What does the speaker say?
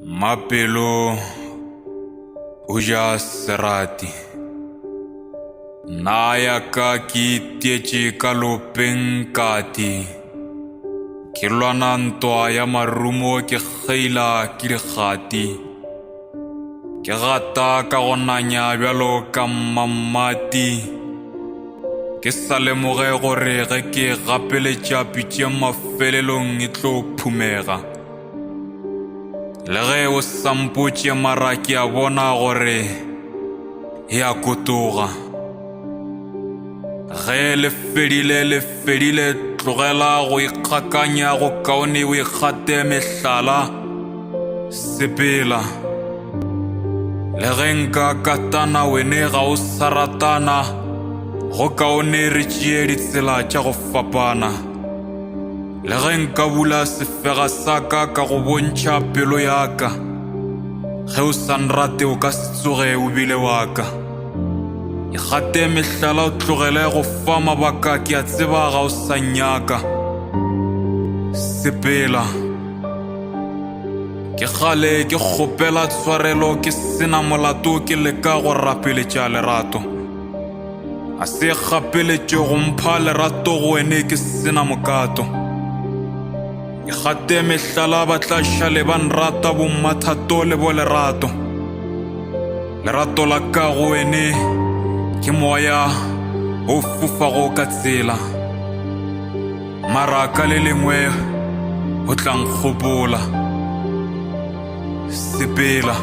Mapelo uja serati Naya ka ki tietche ka lopeng kati Ke lwana ntwa ya marumo ke kgeila ke dikgati Ke gata ka go nanya bjalo ka mamati Ke sa lemoge gore ge ke gapeletša pitše mafelelong e tlo phumega Le ge o sampotše mara ke a bona gore e a kotoga Ge le fedile tlogela go ikgakanya go kaone o ikgate mehlala sepela Le ge nka katana wene ga o sa ratana go kaone re tšee ditsela tša go fapana Le ge nka bula sefega sa ka go bontšha pelo ya ka Ge o sa nrate o ka se tsoge o bile wa ka Ikgate mehlala o tlogele go fa mabaka ke a tseba ga o sa nnyaka Sepela Ke gale ke kgopela tshwarelo ke sena molato ke leka go rapeletša lerato A se gapeletše go mpha lerato go wene ke sena mokato Ikgate mehlala ba tla šale ba nrata bommathato le bo lerato Lerato la ka go wene ke moya o fofago ka tsela Mara ka le lengwe o tla nkgopola Sepela